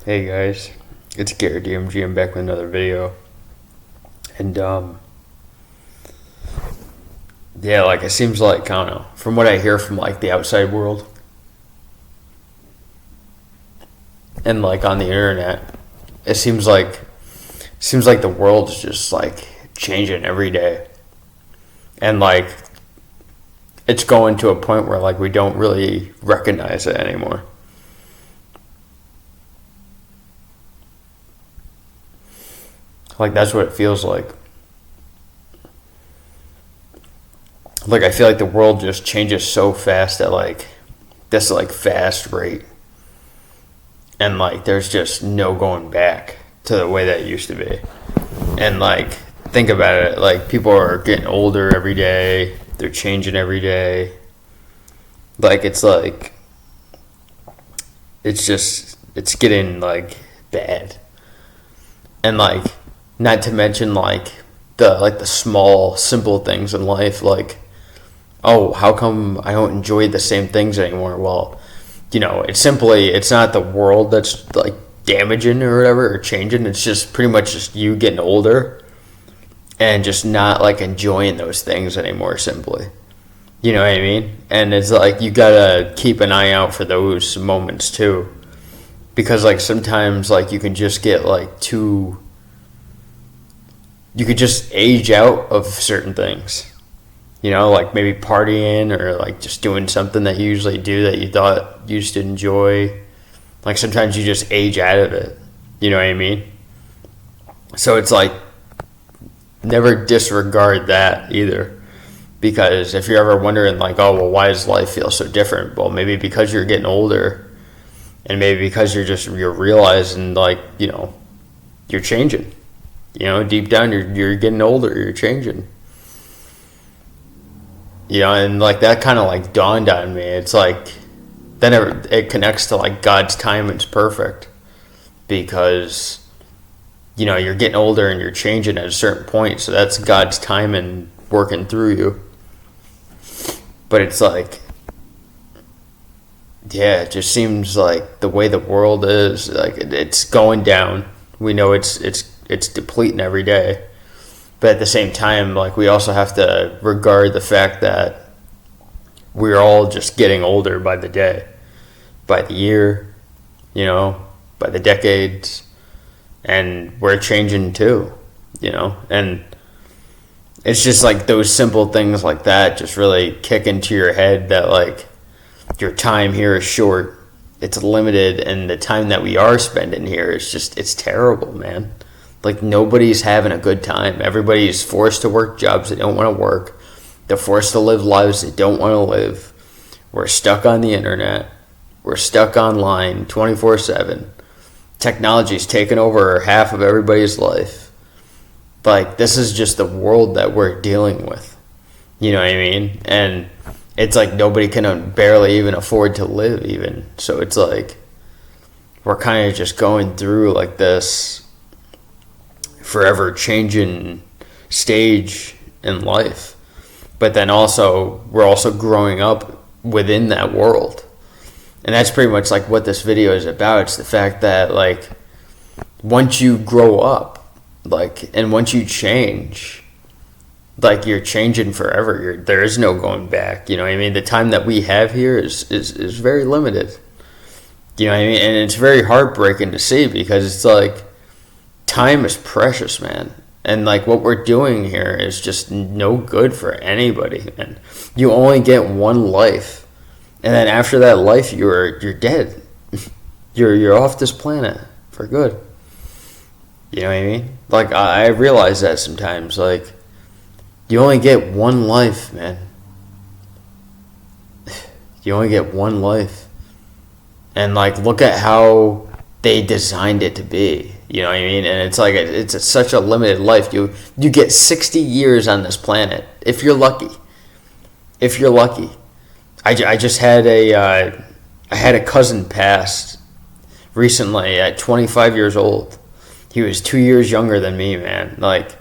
Hey guys, it's Garrett DMG. I'm back with another video, and yeah, like it seems like I don't know. From what I hear from like the outside world and like on the internet, it seems like the world is just like changing every day, and like it's going to a point where like we don't really recognize it anymore. Like that's what it feels like. Like I feel like the world just changes so fast at like this like fast rate, and like there's just no going back to the way that it used to be. And like think about it, like people are getting older every day, they're changing every day. Like it's getting like bad. And like not to mention like the small simple things in life, like oh, how come I don't enjoy the same things anymore? Well, it's not the world that's like damaging or whatever or changing. It's just pretty much just you getting older and just not like enjoying those things anymore, simply. You know what I mean? And it's like you gotta keep an eye out for those moments too. Because like sometimes like you can just get like too you could just age out of certain things. Like maybe partying or like just doing something that you usually do that you thought you used to enjoy. Like sometimes you just age out of it. You know what I mean? So it's like never disregard that either. Because if you're ever wondering like, oh well, why does life feel so different? Well, maybe because you're getting older, and maybe because you're realizing like you're changing. Deep down you're getting older, you're changing. And like that kind of like dawned on me. It's like then it connects to like God's timing's perfect, because you're getting older and you're changing at a certain point, so that's God's timing working through you. But it's like, yeah, it just seems like the way the world is, like it's going down. We know it's depleting every day. But at the same time, like we also have to regard the fact that we're all just getting older by the day, by the year, by the decades, and we're changing too, and it's just like those simple things like that just really kick into your head that like your time here is short, it's limited, and the time that we are spending here is it's terrible, man. Like nobody's having a good time. Everybody's forced to work jobs they don't want to work. They're forced to live lives they don't want to live. We're stuck on the internet. We're stuck online 24/7. Technology's taken over half of everybody's life. Like this is just the world that we're dealing with. You know what I mean? And it's like nobody can barely even afford to live even. So it's like we're kind of just going through like this forever changing stage in life. But then also we're also growing up within that world. And that's pretty much like what this video is about. It's the fact that like once you grow up, like, and once you change, like you're changing forever. There is no going back. You know what I mean? The time that we have here is very limited. You know what I mean? And it's very heartbreaking to see, because it's like time is precious, man. And like what we're doing here is just no good for anybody. And you only get one life, and then after that life, you're dead. You're off this planet for good. You know what I mean? Like I realize that sometimes. Like you only get one life, man. You only get one life, and like look at how they designed it to be. You know what I mean? And it's like such a limited life. You get 60 years on this planet if you're lucky. If you're lucky, I just had I had a cousin pass recently at 25 years old. He was 2 years younger than me, man. Like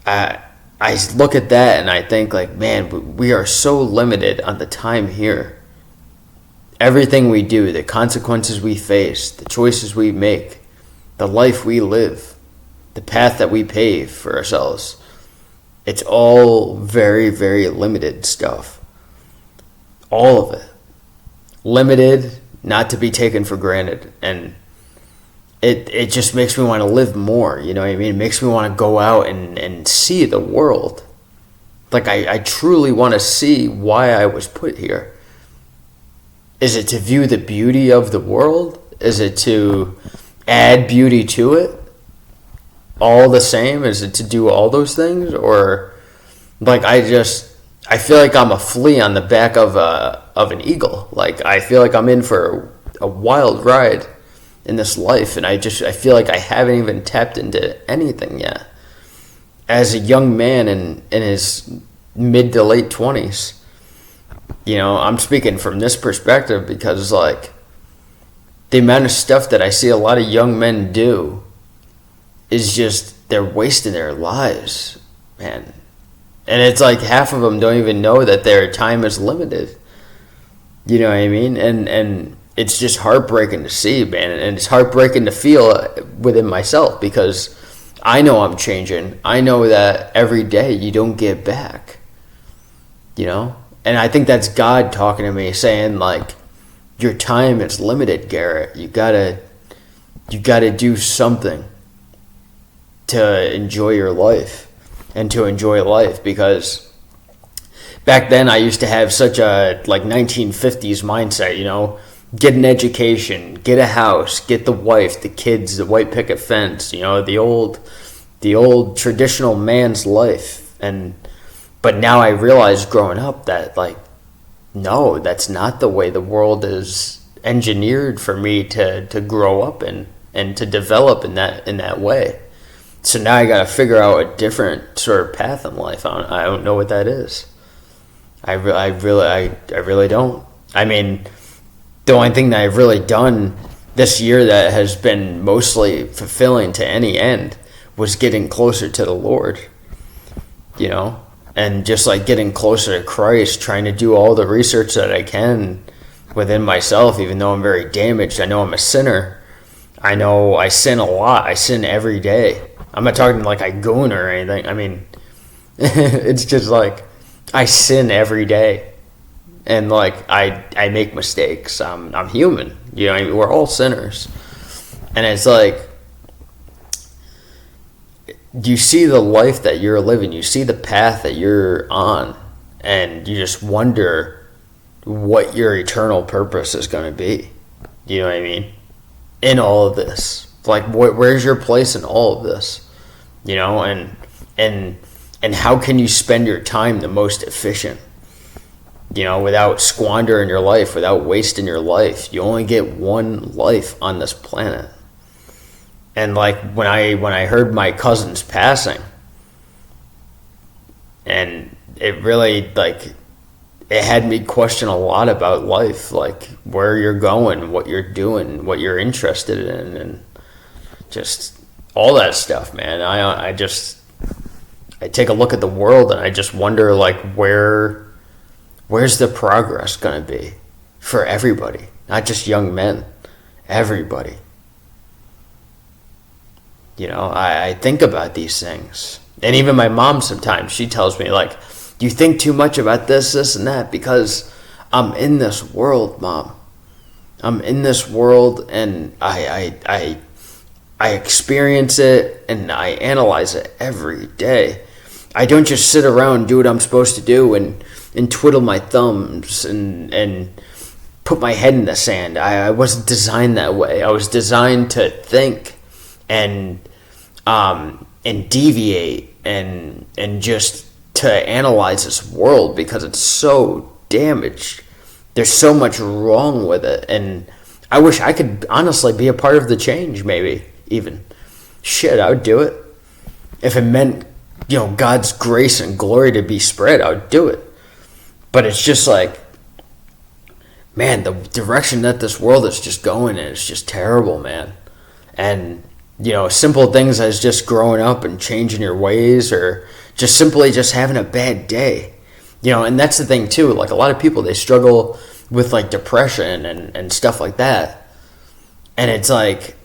I look at that and I think like, man, we are so limited on the time here. everything we do, the consequences we face, the choices we make, the life we live, the path that we pave for ourselves, it's all very, very limited stuff. All of it. Limited, not to be taken for granted. And it just makes me want to live more, you know what I mean? It makes me want to go out and see the world. Like, I truly want to see why I was put here. Is it to view the beauty of the world? Is it to add beauty to it? All the same? Is it to do all those things? Or, like, I feel like I'm a flea on the back of an eagle. Like, I feel like I'm in for a wild ride in this life, and I feel like I haven't even tapped into anything yet. As a young man in his mid to late 20s, you know, I'm speaking from this perspective because, like, the amount of stuff that I see a lot of young men do is just, they're wasting their lives, man. And it's like half of them don't even know that their time is limited. You know what I mean? And it's just heartbreaking to see, man. And it's heartbreaking to feel within myself because I know I'm changing. I know that every day you don't get back. You know? And I think that's God talking to me, saying, like, your time is limited, Garrett. You gotta do something to enjoy your life and to enjoy life, because back then I used to have such a, like, 1950s mindset, you know? Get an education, get a house, get the wife, the kids, the white picket fence, you know, the old traditional man's life. But now I realize growing up that, like, no, that's not the way the world is engineered for me to grow up in and to develop in that way. So now I got to figure out a different sort of path in life. I don't know what that is. I really don't. I mean, the only thing that I've really done this year that has been mostly fulfilling to any end was getting closer to the Lord, you know, and just, like, getting closer to Christ, trying to do all the research that I can within myself, even though I'm very damaged. I know I'm a sinner. I know I sin a lot. I sin every day. I'm not talking like I goon or anything. I mean, it's just like I sin every day. And, like, I make mistakes. I'm human. You know, I mean, we're all sinners. And it's like, you see the life that you're living. You see the path that you're on. And you just wonder what your eternal purpose is going to be. You know what I mean? In all of this. Like, where's your place in all of this? You know, and how can you spend your time the most efficient? You know, without squandering your life, without wasting your life. You only get one life on this planet. And, like, when I heard my cousin's passing, and it really, like, it had me question a lot about life, like where you're going, what you're doing, what you're interested in, and just all that stuff, man. I take a look at the world and I just wonder, like, where's the progress going to be for everybody, not just young men, everybody. You know, I think about these things. And even my mom sometimes, she tells me, like, you think too much about this, and that, because I'm in this world, Mom. I'm in this world, and I experience it, and I analyze it every day. I don't just sit around and do what I'm supposed to do and twiddle my thumbs and put my head in the sand. I wasn't designed that way. I was designed to think and deviate and just to analyze this world, because it's so damaged. There's so much wrong with it, and I wish I could honestly be a part of the change. Maybe even shit, I would do it if it meant, you know, God's grace and glory to be spread. I would do it. But it's just like, man, the direction that this world is just going in is just terrible, man. And, you know, simple things as just growing up and changing your ways, or just simply just having a bad day. You know, and that's the thing too, like a lot of people, they struggle with like depression and stuff like that. And it's like,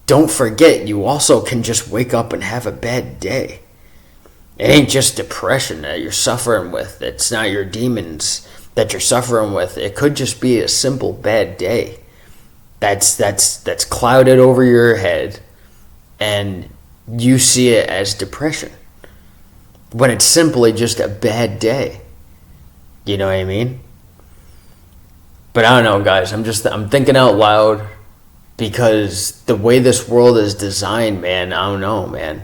don't forget, you also can just wake up and have a bad day. It ain't just depression that you're suffering with. It's not your demons that you're suffering with. It could just be a simple bad day that's clouded over your head, and you see it as depression when it's simply just a bad day. You know what I mean? But I don't know, guys. I'm thinking out loud, because the way this world is designed, man, I don't know, man.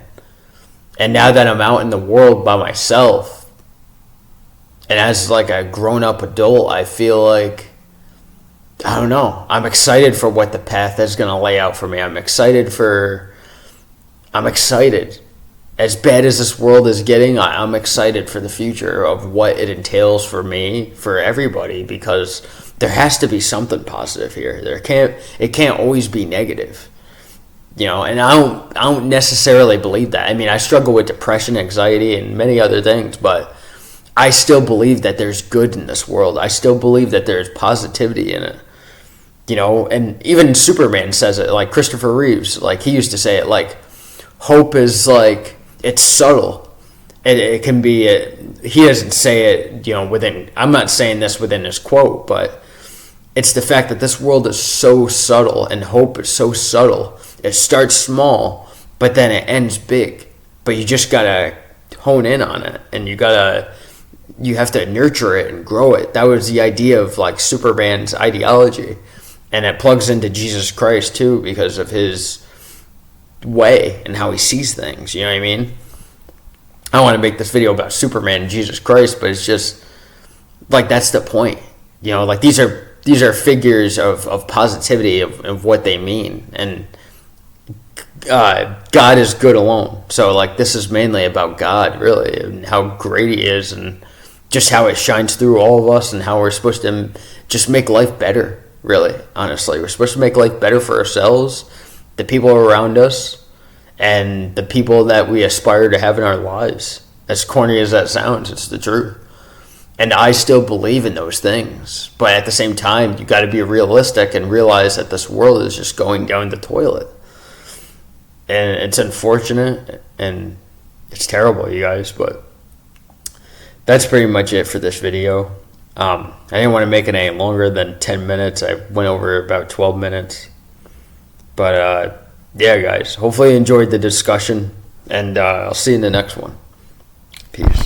And now that I'm out in the world by myself, and as like a grown-up adult, I feel like, I don't know, I'm excited for what the path is going to lay out for me. I'm excited. As bad as this world is getting, I'm excited for the future of what it entails for me, for everybody, because there has to be something positive here. It can't always be negative. You know, and I don't necessarily believe that. I mean, I struggle with depression, anxiety, and many other things, but I still believe that there's good in this world. I still believe that there's positivity in it. You know, and even Superman says it, like Christopher Reeves, like he used to say it, like, hope is like, it's subtle. It can be, he doesn't say it, you know, within, I'm not saying this within his quote, but it's the fact that this world is so subtle, and hope is so subtle. It starts small, but then it ends big. But you just gotta hone in on it, and you have to nurture it and grow it. That was the idea of like Superman's ideology, and it plugs into Jesus Christ too, because of his way and how he sees things. You know what I mean? I want to make this video about Superman and Jesus Christ, but it's just like, that's the point. You know, like these are figures of positivity of what they mean, and God is good alone. So like, this is mainly about God, really, and how great he is, and just how it shines through all of us, and how we're supposed to just make life better, really, honestly. We're supposed to make life better for ourselves, the people around us, and the people that we aspire to have in our lives. As corny as that sounds, it's the truth. And I still believe in those things. But at the same time, you got to be realistic and realize that this world is just going down the toilet. And it's unfortunate, and it's terrible, you guys. But that's pretty much it for this video. I didn't want to make it any longer than 10 minutes. I went over about 12 minutes. But yeah, guys, hopefully you enjoyed the discussion. And I'll see you in the next one. Peace.